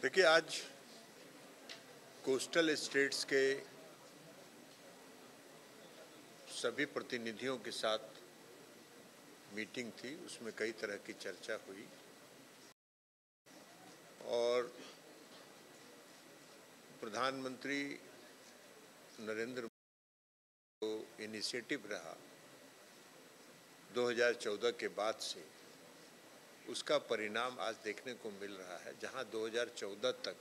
देखिए, आज coastal states के सभी प्रतिनिधियों के साथ मीटिंग थी। उसमें कई तरह की चर्चा हुई और प्रधानमंत्री नरेंद्र मोदी को इनिशिएटिव रहा 2014 के बाद से, उसका परिणाम आज देखने को मिल रहा है। जहां 2014 तक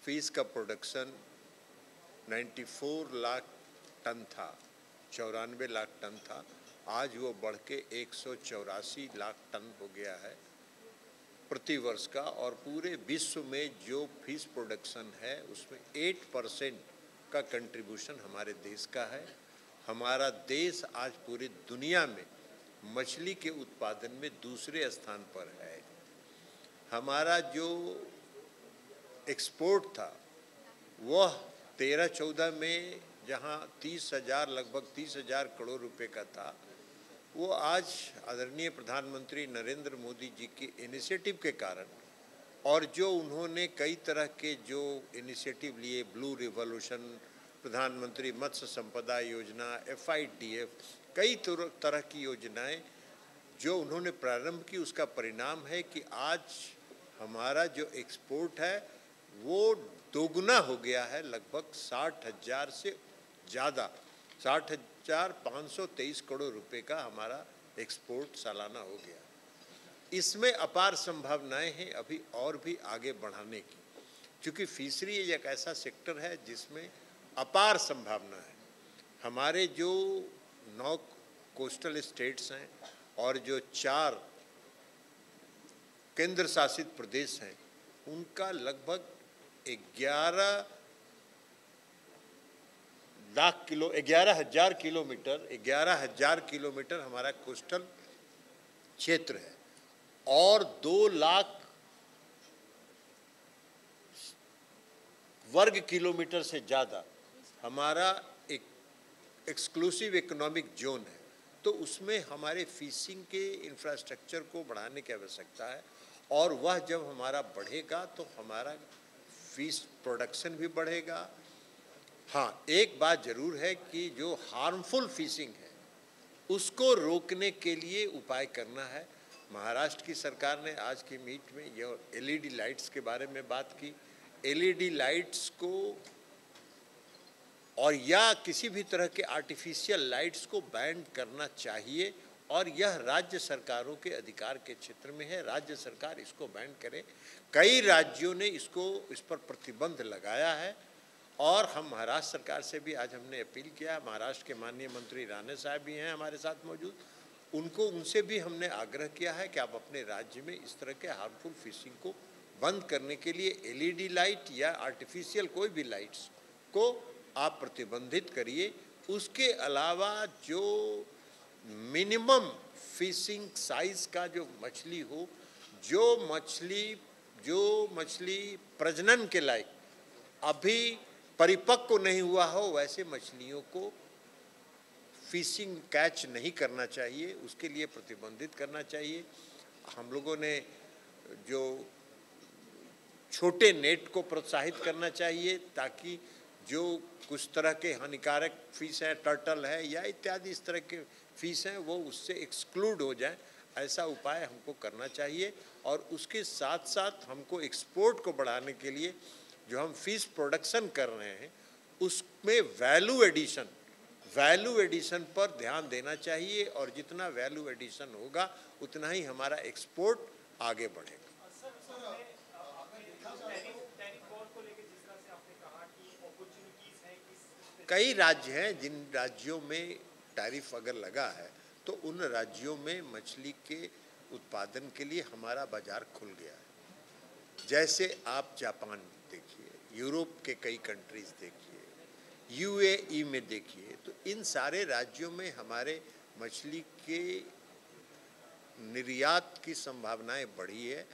फीस का प्रोडक्शन 94 लाख टन था, 94 लाख टन था, आज वो बढ़ के 184 लाख टन हो गया है प्रति वर्ष का। और पूरे विश्व में जो फीस प्रोडक्शन है उसमें 8% का कंट्रीब्यूशन हमारे देश का है। हमारा देश आज पूरी दुनिया में मछली के उत्पादन में दूसरे स्थान पर है। हमारा जो एक्सपोर्ट था वह 13-14 में जहां लगभग 30,000 करोड़ रुपए का था, वो आज आदरणीय प्रधानमंत्री नरेंद्र मोदी जी के इनिशिएटिव के कारण और जो उन्होंने कई तरह के जो इनिशिएटिव लिए, ब्लू रिवॉल्यूशन, प्रधानमंत्री मत्स्य संपदा योजना, FIDF, कई तरह की योजनाएं जो उन्होंने प्रारंभ की, उसका परिणाम है कि आज हमारा जो एक्सपोर्ट है वो दोगुना हो गया है। लगभग 60,000 से ज़्यादा, 60,523 करोड़ रुपए का हमारा एक्सपोर्ट सालाना हो गया। इसमें अपार संभावनाएं हैं अभी और भी आगे बढ़ाने की, क्योंकि फिशरी एक ऐसा सेक्टर है जिसमें अपार संभावना है। हमारे जो 9 कोस्टल स्टेट्स हैं और जो 4 केंद्र शासित प्रदेश हैं, उनका लगभग 11,000 किलोमीटर हमारा कोस्टल क्षेत्र है और 2 लाख वर्ग किलोमीटर से ज़्यादा हमारा एक एक्सक्लूसिव इकोनॉमिक जोन है। तो उसमें हमारे फिशिंग के इंफ्रास्ट्रक्चर को बढ़ाने की आवश्यकता है और वह जब हमारा बढ़ेगा तो हमारा फिश प्रोडक्शन भी बढ़ेगा। हाँ, एक बात जरूर है कि जो हार्मफुल फिशिंग है उसको रोकने के लिए उपाय करना है। महाराष्ट्र की सरकार ने आज की मीट में यह LED लाइट्स के बारे में बात की। LED लाइट्स को और या किसी भी तरह के आर्टिफिशियल लाइट्स को बैन करना चाहिए और यह राज्य सरकारों के अधिकार के क्षेत्र में है। राज्य सरकार इसको बैन करे। कई राज्यों ने इस पर प्रतिबंध लगाया है और हम महाराष्ट्र सरकार से भी आज हमने अपील किया। महाराष्ट्र के माननीय मंत्री राणे साहब भी हैं हमारे साथ मौजूद, उनसे भी हमने आग्रह किया है कि आप अपने राज्य में इस तरह के हार्मफुल फिशिंग को बंद करने के लिए LED लाइट या आर्टिफिशियल कोई भी लाइट्स को आप प्रतिबंधित करिए। उसके अलावा जो मिनिमम फिशिंग साइज का जो मछली हो, जो मछली प्रजनन के लायक अभी परिपक्व नहीं हुआ हो, वैसे मछलियों को फिशिंग कैच नहीं करना चाहिए, उसके लिए प्रतिबंधित करना चाहिए। हम लोगों ने जो छोटे नेट को प्रोत्साहित करना चाहिए ताकि जो कुछ तरह के हानिकारक फिश हैं, टर्टल है या इत्यादि इस तरह के फिश हैं, वो उससे एक्सक्लूड हो जाए, ऐसा उपाय हमको करना चाहिए। और उसके साथ साथ हमको एक्सपोर्ट को बढ़ाने के लिए जो हम फिश प्रोडक्शन कर रहे हैं उसमें वैल्यू एडिशन पर ध्यान देना चाहिए और जितना वैल्यू एडिशन होगा उतना ही हमारा एक्सपोर्ट आगे बढ़ेगा। कई राज्य हैं जिन राज्यों में टैरिफ अगर लगा है तो उन राज्यों में मछली के उत्पादन के लिए हमारा बाजार खुल गया है। जैसे आप जापान देखिए, यूरोप के कई कंट्रीज देखिए, UAE में देखिए, तो इन सारे राज्यों में हमारे मछली के निर्यात की संभावनाएं बढ़ी है।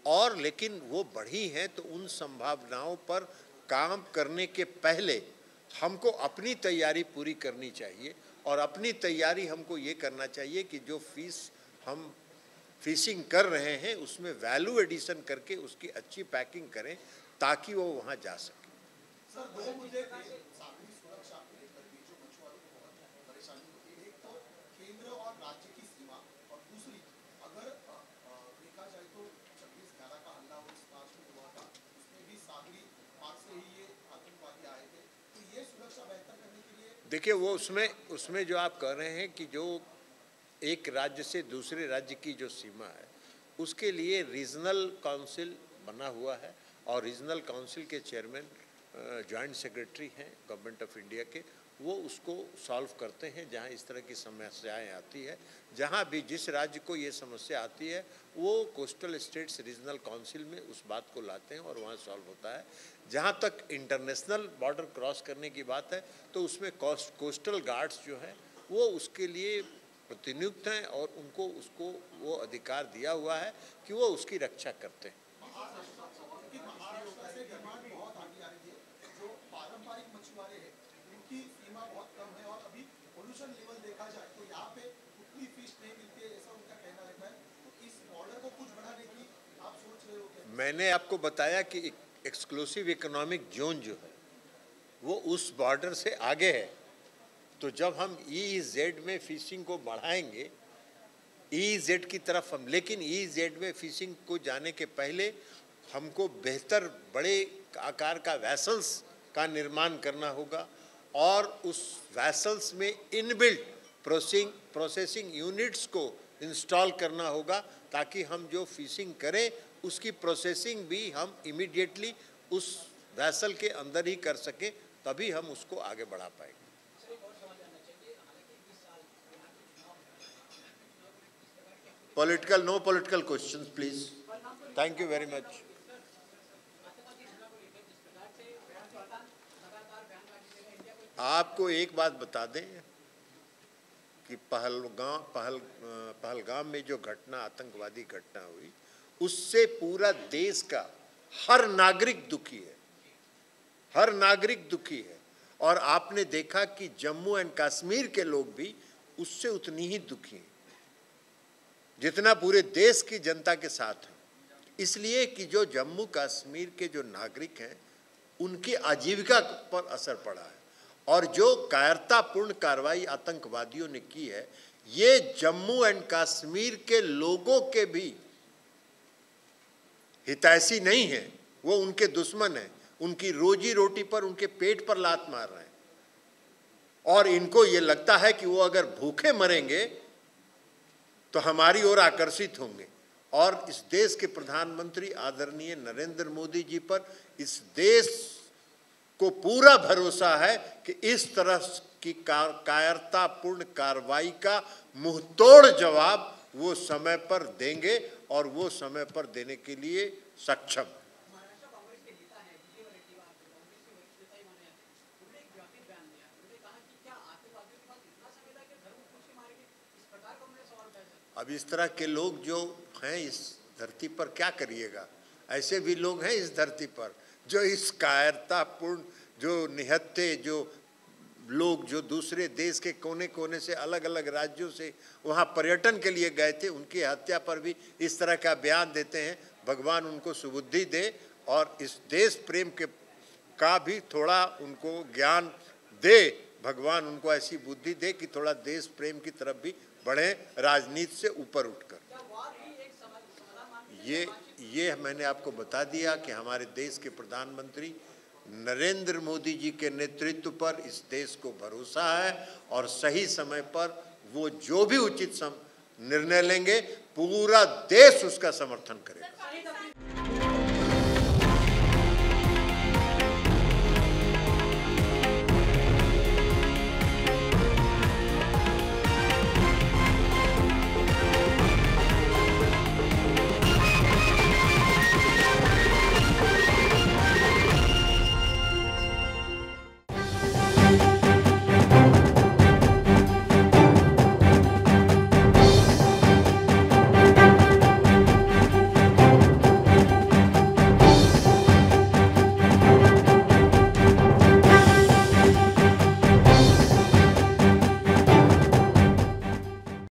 और लेकिन वो बढ़ी हैं तो उन संभावनाओं पर काम करने के पहले हमको अपनी तैयारी पूरी करनी चाहिए और अपनी तैयारी हमको ये करना चाहिए कि जो फिश हम फिशिंग कर रहे हैं उसमें वैल्यू एडिशन करके उसकी अच्छी पैकिंग करें ताकि वो वहाँ जा सके। सर, दो मुद्दे सागरी सुरक्षा को लेकर के जो मछुआरों को बहुत परेशानी होती है, एक तो केंद्र और राज्य की सीमा, और दूसरी अगर देखा जाए तो 26/11 का हमला इस मार्च में हुआ था, उसमें भी सागरी पार से ही ये आतंकवादी आए थे, तो ये सुरक्षा बेहतर करने के लिए देखिए वो उसमें जो आप कह रहे हैं कि जो एक राज्य से दूसरे राज्य की जो सीमा है उसके लिए रीजनल काउंसिल बना हुआ है और रीजनल काउंसिल के चेयरमैन जॉइंट सेक्रेटरी हैं गवर्नमेंट ऑफ इंडिया के, वो उसको सॉल्व करते हैं जहाँ इस तरह की समस्याएं आती है। जहाँ भी जिस राज्य को ये समस्या आती है वो कोस्टल स्टेट्स रीजनल काउंसिल में उस बात को लाते हैं और वहाँ सॉल्व होता है। जहाँ तक इंटरनेशनल बॉर्डर क्रॉस करने की बात है तो उसमें कोस्टल गार्ड्स जो हैं वो उसके लिए प्रतिनियुक्त हैं और उनको उसको वो अधिकार दिया हुआ है कि वो उसकी रक्षा करते हैं। मैंने आपको बताया कि एक्सक्लूसिव इकोनॉमिक जोन जो है वो उस बॉर्डर से आगे है, तो जब हम EEZ में फिशिंग को बढ़ाएंगे EEZ की तरफ हम, लेकिन EEZ में फिशिंग को जाने के पहले हमको बेहतर बड़े आकार का वैसल्स का निर्माण करना होगा और उस वैसल्स में इनबिल्ट प्रोसेसिंग यूनिट्स को इंस्टॉल करना होगा ताकि हम जो फिशिंग करें उसकी प्रोसेसिंग भी हम इमीडिएटली उस वैसल के अंदर ही कर सकें, तभी हम उसको आगे बढ़ा पाएंगे। No political questions please. Thank you very much. आपको एक बात बता दें कि पहलगाम में जो घटना आतंकवादी घटना हुई उससे पूरा देश का हर नागरिक दुखी है, हर नागरिक दुखी है। और आपने देखा कि जम्मू एंड कश्मीर के लोग भी उससे उतनी ही दुखी हैं जितना पूरे देश की जनता के साथ है। इसलिए कि जो जम्मू कश्मीर के जो नागरिक हैं उनकी आजीविका पर असर पड़ा है और जो कायरतापूर्ण कार्रवाई आतंकवादियों ने की है ये जम्मू एंड कश्मीर के लोगों के भी हितैषी नहीं है, वो उनके दुश्मन हैं, उनकी रोजी रोटी पर उनके पेट पर लात मार रहे हैं और इनको ये लगता है कि वो अगर भूखे मरेंगे तो हमारी ओर आकर्षित होंगे। और इस देश के प्रधानमंत्री आदरणीय नरेंद्र मोदी जी पर इस देश को पूरा भरोसा है कि इस तरह की कायरतापूर्ण कार्रवाई का मुंहतोड़ जवाब वो समय पर देंगे और वो समय पर देने के लिए सक्षम है। अब इस तरह के लोग जो हैं इस धरती पर क्या करिएगा, ऐसे भी लोग हैं इस धरती पर जो इस कायरतापूर्ण जो निहत्थे जो लोग जो दूसरे देश के कोने कोने से अलग अलग राज्यों से वहाँ पर्यटन के लिए गए थे उनकी हत्या पर भी इस तरह का बयान देते हैं। भगवान उनको सुबुद्धि दे और इस देश प्रेम का भी थोड़ा उनको ज्ञान दे, भगवान उनको ऐसी बुद्धि दे कि थोड़ा देश प्रेम की तरफ भी बढ़े राजनीति से ऊपर उठकर। ये मैंने आपको बता दिया कि हमारे देश के प्रधानमंत्री नरेंद्र मोदी जी के नेतृत्व पर इस देश को भरोसा है और सही समय पर वो जो भी उचित निर्णय लेंगे पूरा देश उसका समर्थन करेगा।